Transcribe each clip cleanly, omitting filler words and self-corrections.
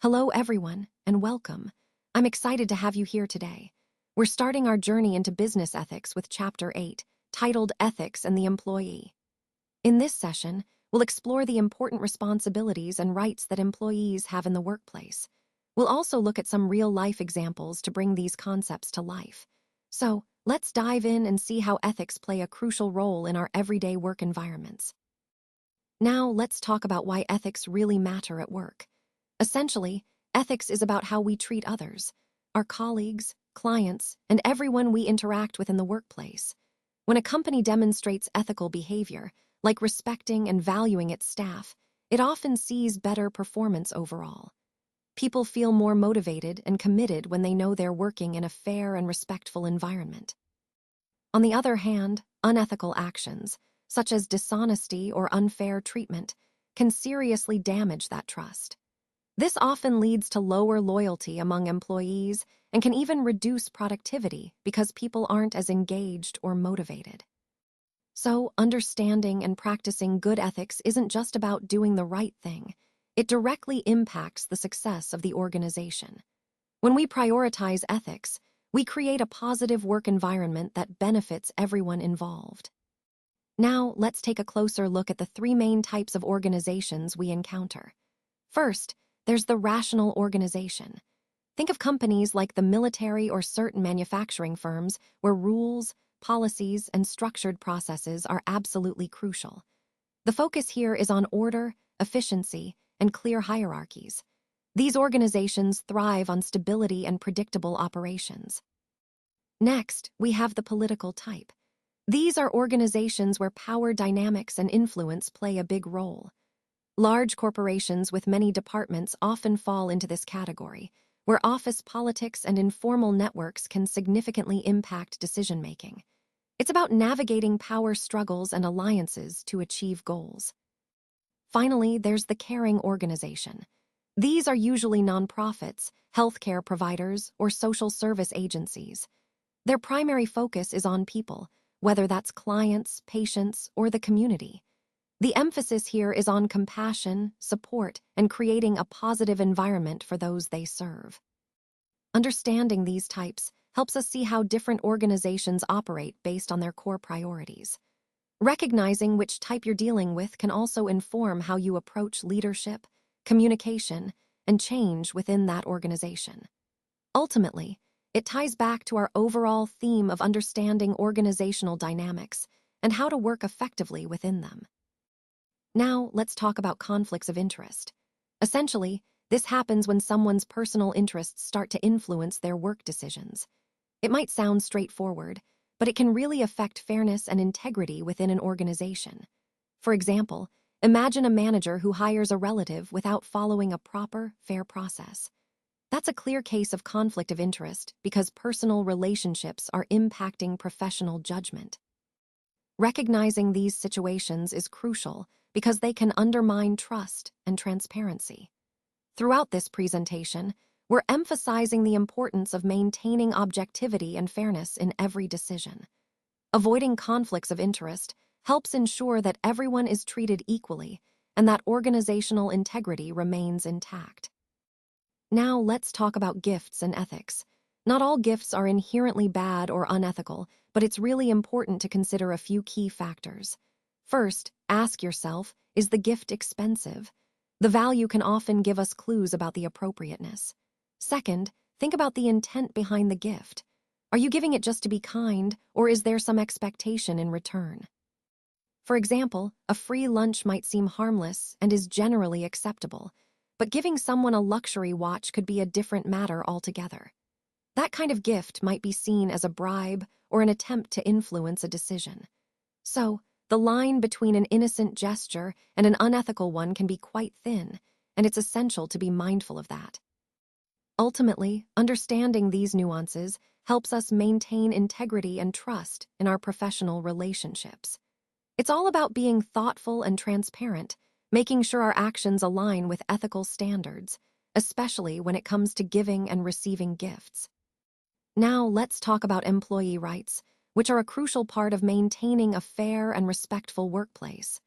Hello, everyone, and welcome. I'm excited to have you here today. We're starting our journey into business ethics with Chapter 8, titled Ethics and the Employee. In this session, we'll explore the important responsibilities and rights that employees have in the workplace. We'll also look at some real-life examples to bring these concepts to life. So, let's dive in and see how ethics play a crucial role in our everyday work environments. Now, let's talk about why ethics really matter at work. Essentially, ethics is about how we treat others, our colleagues, clients, and everyone we interact with in the workplace. When a company demonstrates ethical behavior, like respecting and valuing its staff, it often sees better performance overall. People feel more motivated and committed when they know they're working in a fair and respectful environment. On the other hand, unethical actions, such as dishonesty or unfair treatment, can seriously damage that trust. This often leads to lower loyalty among employees and can even reduce productivity because people aren't as engaged or motivated. So, understanding and practicing good ethics isn't just about doing the right thing. It directly impacts the success of the organization. When we prioritize ethics, we create a positive work environment that benefits everyone involved. Now, let's take a closer look at the three main types of organizations we encounter. First, there's the rational organization. Think of companies like the military or certain manufacturing firms where rules, policies, and structured processes are absolutely crucial. The focus here is on order, efficiency, and clear hierarchies. These organizations thrive on stability and predictable operations. Next, we have the political type. These are organizations where power dynamics and influence play a big role. Large corporations with many departments often fall into this category, where office politics and informal networks can significantly impact decision-making. It's about navigating power struggles and alliances to achieve goals. Finally, there's the caring organization. These are usually nonprofits, healthcare providers, or social service agencies. Their primary focus is on people, whether that's clients, patients, or the community. The emphasis here is on compassion, support, and creating a positive environment for those they serve. Understanding these types helps us see how different organizations operate based on their core priorities. Recognizing which type you're dealing with can also inform how you approach leadership, communication, and change within that organization. Ultimately, it ties back to our overall theme of understanding organizational dynamics and how to work effectively within them. Now, let's talk about conflicts of interest. Essentially, this happens when someone's personal interests start to influence their work decisions. It might sound straightforward, but it can really affect fairness and integrity within an organization. For example, imagine a manager who hires a relative without following a proper, fair process. That's a clear case of conflict of interest because personal relationships are impacting professional judgment. Recognizing these situations is crucial because they can undermine trust and transparency. Throughout this presentation, we're emphasizing the importance of maintaining objectivity and fairness in every decision. Avoiding conflicts of interest helps ensure that everyone is treated equally and that organizational integrity remains intact. Now let's talk about gifts and ethics. Not all gifts are inherently bad or unethical, but it's really important to consider a few key factors. First, ask yourself, is the gift expensive? The value can often give us clues about the appropriateness. Second, think about the intent behind the gift. Are you giving it just to be kind, or is there some expectation in return? For example, a free lunch might seem harmless and is generally acceptable, but giving someone a luxury watch could be a different matter altogether. That kind of gift might be seen as a bribe or an attempt to influence a decision. So, the line between an innocent gesture and an unethical one can be quite thin, and it's essential to be mindful of that. Ultimately, understanding these nuances helps us maintain integrity and trust in our professional relationships. It's all about being thoughtful and transparent, making sure our actions align with ethical standards, especially when it comes to giving and receiving gifts. Now, let's talk about employee rights, which are a crucial part of maintaining a fair and respectful workplace.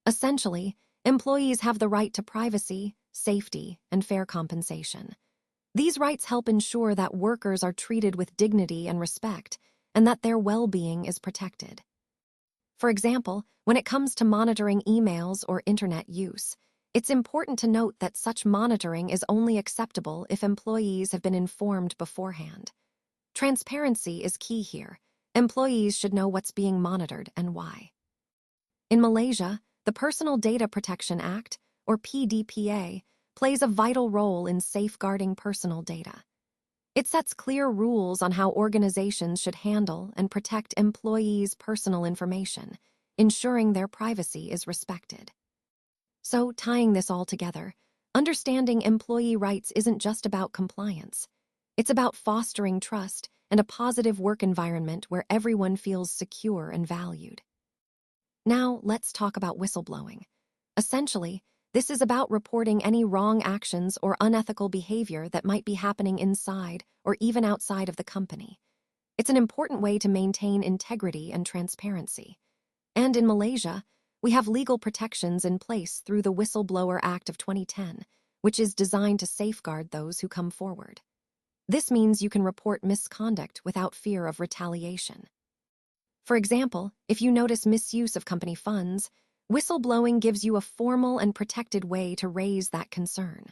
Essentially, employees have the right to privacy, safety, and fair compensation. These rights help ensure that workers are treated with dignity and respect, and that their well-being is protected. For example, when it comes to monitoring emails or internet use, it's important to note that such monitoring is only acceptable if employees have been informed beforehand. Transparency is key here. Employees should know what's being monitored and why. In Malaysia, the Personal Data Protection Act, or PDPA, plays a vital role in safeguarding personal data. It sets clear rules on how organizations should handle and protect employees' personal information, ensuring their privacy is respected. So, tying this all together, understanding employee rights isn't just about compliance. It's about fostering trust and a positive work environment where everyone feels secure and valued. Now, let's talk about whistleblowing. Essentially, this is about reporting any wrong actions or unethical behavior that might be happening inside or even outside of the company. It's an important way to maintain integrity and transparency. And in Malaysia, we have legal protections in place through the Whistleblower Act of 2010, which is designed to safeguard those who come forward. This means you can report misconduct without fear of retaliation. For example, if you notice misuse of company funds, whistleblowing gives you a formal and protected way to raise that concern.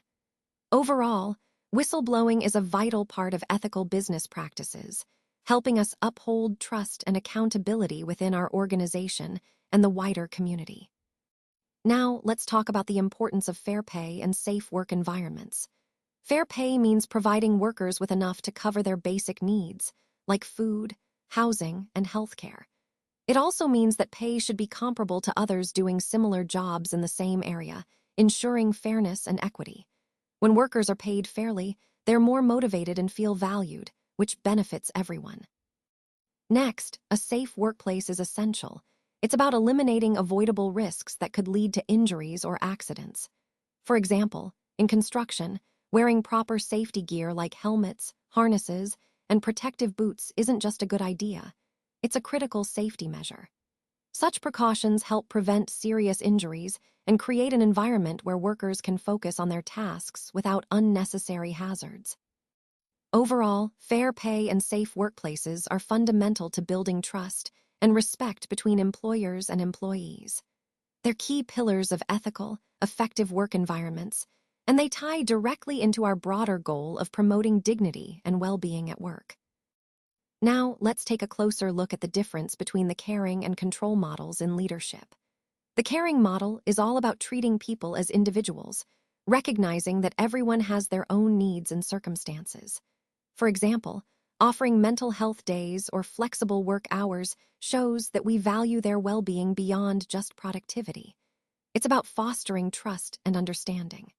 Overall, whistleblowing is a vital part of ethical business practices, helping us uphold trust and accountability within our organization and the wider community. Now, let's talk about the importance of fair pay and safe work environments. Fair pay means providing workers with enough to cover their basic needs, like food, housing, and healthcare. It also means that pay should be comparable to others doing similar jobs in the same area, ensuring fairness and equity. When workers are paid fairly, they're more motivated and feel valued, which benefits everyone. Next, a safe workplace is essential. It's about eliminating avoidable risks that could lead to injuries or accidents. For example, in construction, wearing proper safety gear like helmets, harnesses, and protective boots isn't just a good idea. It's a critical safety measure. Such precautions help prevent serious injuries and create an environment where workers can focus on their tasks without unnecessary hazards. Overall, fair pay and safe workplaces are fundamental to building trust and respect between employers and employees. They're key pillars of ethical, effective work environments, and they tie directly into our broader goal of promoting dignity and well-being at work. Now, let's take a closer look at the difference between the caring and control models in leadership. The caring model is all about treating people as individuals, recognizing that everyone has their own needs and circumstances. For example, offering mental health days or flexible work hours shows that we value their well-being beyond just productivity. It's about fostering trust and understanding.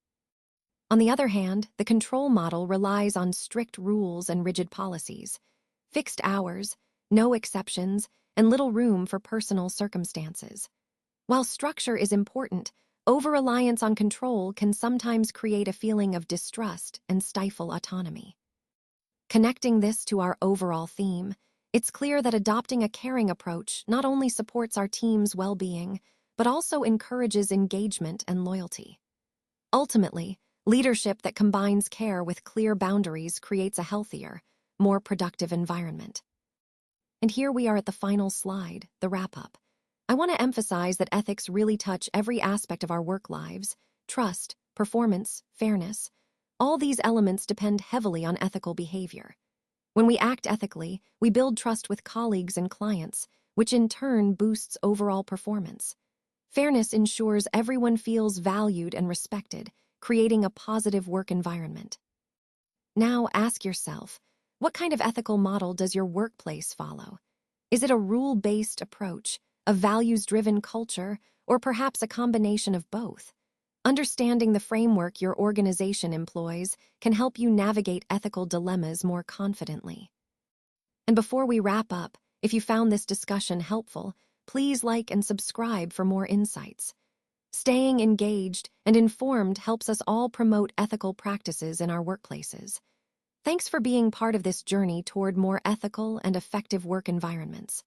On the other hand, the control model relies on strict rules and rigid policies, fixed hours, no exceptions, and little room for personal circumstances. While structure is important, over-reliance on control can sometimes create a feeling of distrust and stifle autonomy. Connecting this to our overall theme, it's clear that adopting a caring approach not only supports our team's well-being, but also encourages engagement and loyalty. Ultimately, leadership that combines care with clear boundaries creates a healthier, more productive environment. And here we are at the final slide, the wrap-up. I want to emphasize that ethics really touch every aspect of our work lives: trust, performance, fairness. All these elements depend heavily on ethical behavior. When we act ethically, we build trust with colleagues and clients, which in turn boosts overall performance. Fairness ensures everyone feels valued and respected, creating a positive work environment. Now ask yourself, what kind of ethical model does your workplace follow? Is it a rule-based approach, a values-driven culture, or perhaps a combination of both? Understanding the framework your organization employs can help you navigate ethical dilemmas more confidently. And before we wrap up, if you found this discussion helpful, please like and subscribe for more insights. Staying engaged and informed helps us all promote ethical practices in our workplaces. Thanks for being part of this journey toward more ethical and effective work environments.